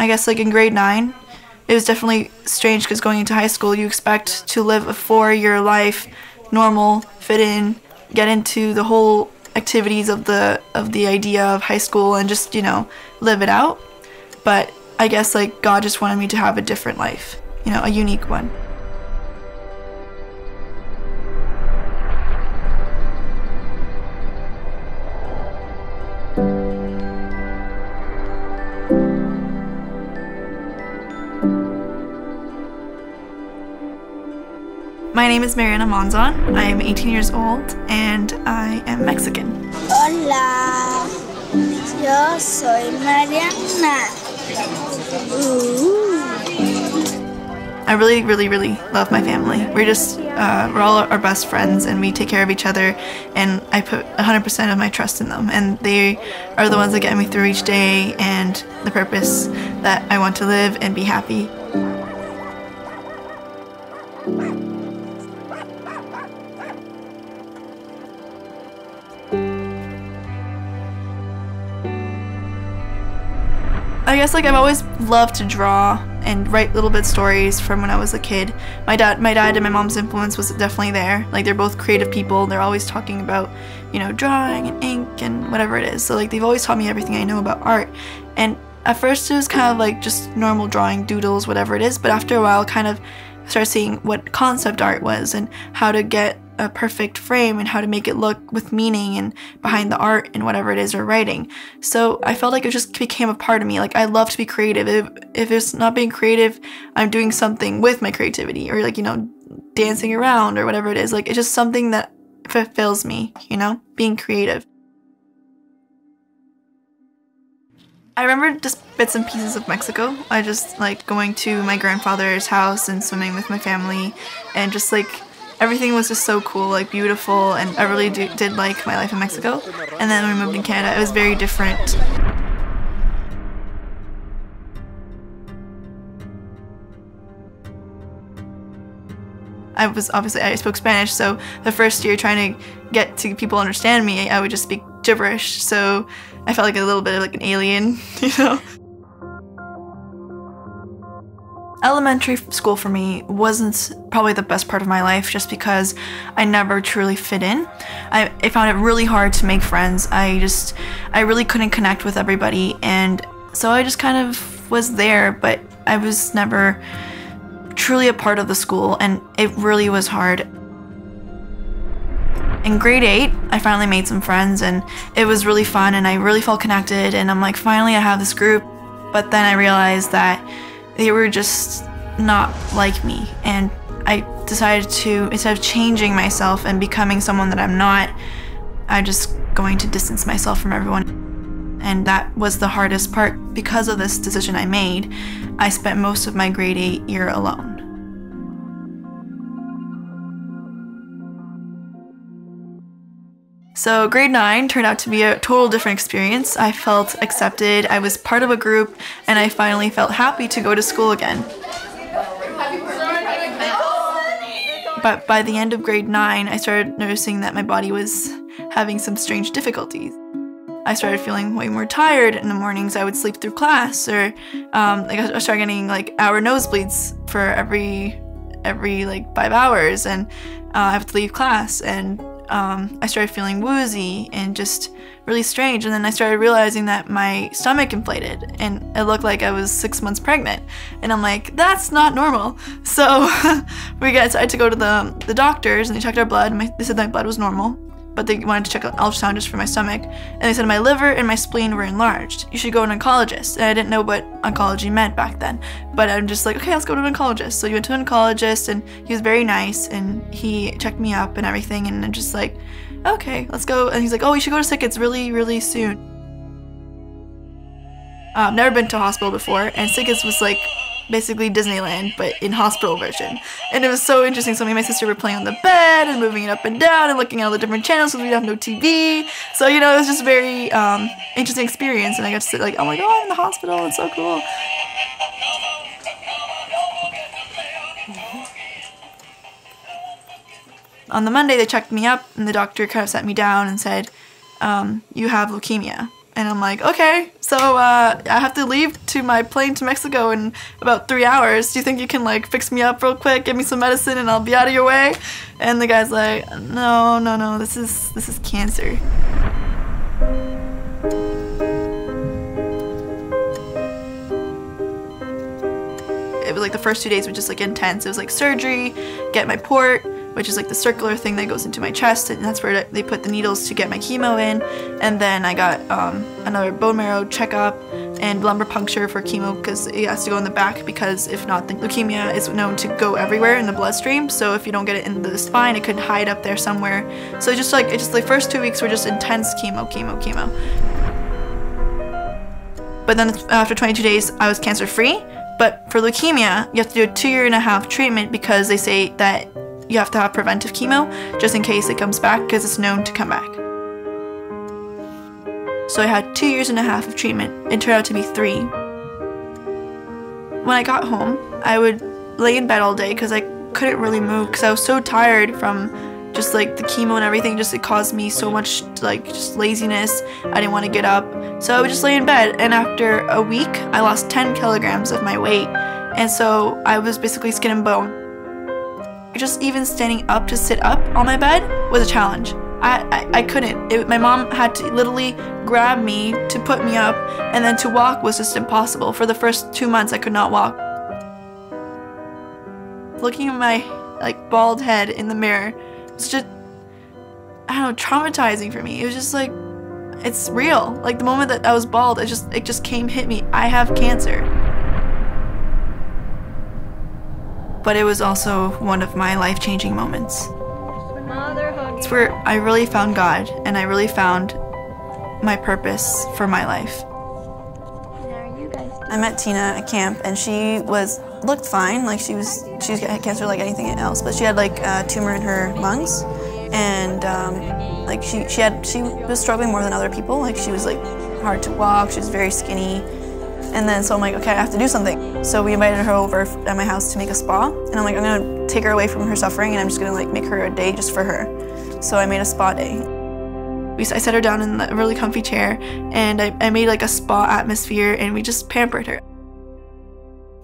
I guess like in grade 9, it was definitely strange because going into high school, you expect to live a 4-year life, normal, fit in, get into the whole activities of the idea of high school and just, you know, live it out. But I guess like God just wanted me to have a different life, you know, a unique one. My name is Mariana. I am 18 years old and I am Mexican. Hola, yo soy Mariana. I really love my family. We're all our best friends and we take care of each other, and I put 100% of my trust in them, and they are the ones that get me through each day and the purpose that I want to live and be happy. I guess like I've always loved to draw and write little bit stories from when I was a kid. My dad and my mom's influence was definitely there. Like they're both creative people. They're always talking about, you know, drawing and ink and whatever it is. So like they've always taught me everything I know about art. And at first it was kind of like just normal drawing, doodles, whatever it is. But after a while, kind of started seeing what concept art was and how to get a perfect frame and how to make it look with meaning and behind the art and whatever it is you're writing. So I felt like it just became a part of me. Like I love to be creative. If it's not being creative, I'm doing something with my creativity, or like, you know, dancing around or whatever it is. Like it's just something that fulfills me, you know, being creative. I remember just bits and pieces of Mexico. I just like going to my grandfather's house and swimming with my family, and just like everything was just so cool, like beautiful, and I really did like my life in Mexico. And then when we moved in Canada, it was very different. I spoke Spanish, so the first year trying to get to people understand me, I would just speak gibberish, so I felt like a little bit of like an alien, you know? Elementary school for me wasn't probably the best part of my life, just because I never truly fit in. I found it really hard to make friends. I really couldn't connect with everybody, and so I just kind of was there, but I was never truly a part of the school, and it really was hard. In grade 8, I finally made some friends, and it was really fun, and I really felt connected, and I'm like, finally I have this group. But then I realized that they were just not like me, and I decided to, instead of changing myself and becoming someone that I'm not, I'm just going to distance myself from everyone. And that was the hardest part. Because of this decision I made, I spent most of my grade 8 year alone. So grade 9 turned out to be a total different experience. I felt accepted, I was part of a group, and I finally felt happy to go to school again. But by the end of grade 9, I started noticing that my body was having some strange difficulties. I started feeling way more tired in the mornings. I would sleep through class, or I started getting like hour nosebleeds for every like 5 hours, and I have to leave class, and I started feeling woozy and just really strange. And then I started realizing that my stomach inflated and it looked like I was 6 months pregnant, and I'm like, that's not normal. So I had to go to the doctors, and they checked our blood, and they said my blood was normal, but they wanted to check an ultrasound just for my stomach, and they said my liver and my spleen were enlarged. You should go to an oncologist. And I didn't know what oncology meant back then, but I'm just like, okay, let's go to an oncologist. So we went to an oncologist, and he was very nice, and he checked me up and everything, and I'm just like, okay, let's go. And he's like, oh, you should go to Sickets really soon. I've never been to a hospital before, and Sickets was like basically Disneyland, but in hospital version. And it was so interesting. So me and my sister were playing on the bed and moving it up and down and looking at all the different channels because we have no TV. So, you know, it was just a very interesting experience, and I got to sit like, oh my god, I'm in the hospital, it's so cool. On the Monday, they checked me up, and the doctor kind of sat me down and said, you have leukemia. And I'm like, okay, so I have to leave to my plane to Mexico in about 3 hours. Do you think you can like fix me up real quick, give me some medicine, and I'll be out of your way? And the guy's like, no, this is cancer. It was like the first 2 days were just like intense. It was like surgery, get my port, which is like the circular thing that goes into my chest, and that's where they put the needles to get my chemo in. And then I got another bone marrow checkup and lumbar puncture for chemo because it has to go in the back, because if not, the leukemia is known to go everywhere in the bloodstream. So if you don't get it in the spine, it could hide up there somewhere. So it's just like first 2 weeks were just intense chemo. But then after 22 days, I was cancer free. But for leukemia, you have to do a 2.5-year treatment because they say that you have to have preventive chemo just in case it comes back, because it's known to come back. So I had 2.5 years of treatment. It turned out to be 3. When I got home, I would lay in bed all day because I couldn't really move because I was so tired from just like the chemo and everything. Just it caused me so much like just laziness. I didn't want to get up. So I would just lay in bed, and after a week, I lost 10 kilograms of my weight. And so I was basically skin and bone. Just even standing up to sit up on my bed was a challenge. I couldn't. My mom had to literally grab me to put me up, and then to walk was just impossible. For the first 2 months, I could not walk. Looking at my like bald head in the mirror, it's just, I don't know, traumatizing for me. It was just like, it's real. Like the moment that I was bald, it just hit me. I have cancer. But it was also one of my life-changing moments. It's where I really found God, and I really found my purpose for my life. I met Tina at camp, and she looked fine. Like she had cancer like anything else, but she had like a tumor in her lungs, and like she was struggling more than other people. Like she was like hard to walk. She was very skinny. And then so I'm like, okay, I have to do something. So we invited her over at my house to make a spa, and I'm like, I'm gonna take her away from her suffering, and I'm just gonna like make her a day just for her. So I made a spa day. I sat her down in a really comfy chair, and I made like a spa atmosphere, and we just pampered her.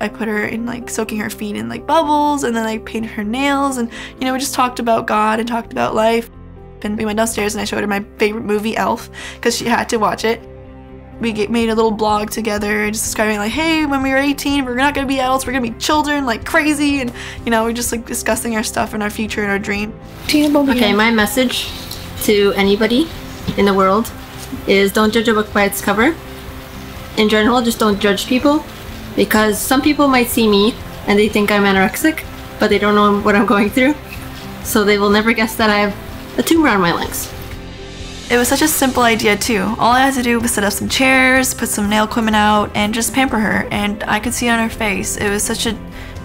I put her in like soaking her feet in like bubbles, and then I painted her nails, and you know, we just talked about God and talked about life. And we went downstairs and I showed her my favorite movie, Elf, because she had to watch it. We made a little blog together, just describing like, hey, when we were 18, we're not gonna be adults, we're gonna be children like crazy, and you know, we're just like discussing our stuff and our future and our dream. Okay, my message to anybody in the world is don't judge a book by its cover. In general, just don't judge people, because some people might see me and they think I'm anorexic, but they don't know what I'm going through, so they will never guess that I have a tumor on my legs. It was such a simple idea too. All I had to do was set up some chairs, put some nail equipment out, and just pamper her, and I could see it on her face. It was such a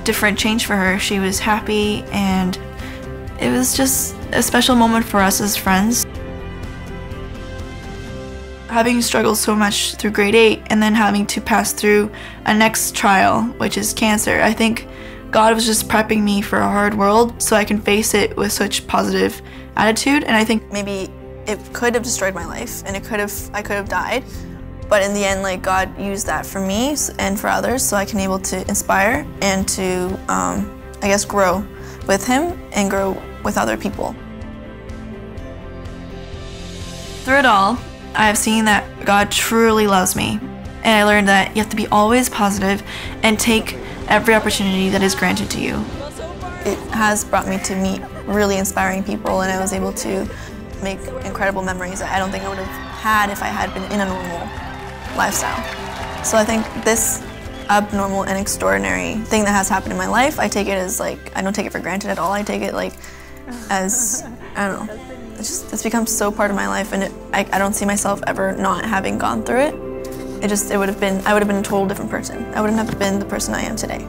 different change for her. She was happy, and it was just a special moment for us as friends. Having struggled so much through grade 8 and then having to pass through a next trial, which is cancer, I think God was just prepping me for a hard world so I can face it with such positive attitude. And I think maybe it could have destroyed my life, and I could have died, but in the end, like, God used that for me and for others, so I can able to inspire and to I guess grow with Him and grow with other people. Through it all, I have seen that God truly loves me, and I learned that you have to be always positive and take every opportunity that is granted to you. It has brought me to meet really inspiring people, and I was able to make incredible memories that I don't think I would have had if I had been in a normal lifestyle. So I think this abnormal and extraordinary thing that has happened in my life, I take it as like, I don't take it for granted at all. I take it like as, I don't know, it's become so part of my life, and I don't see myself ever not having gone through it. I would have been a total different person. I wouldn't have been the person I am today.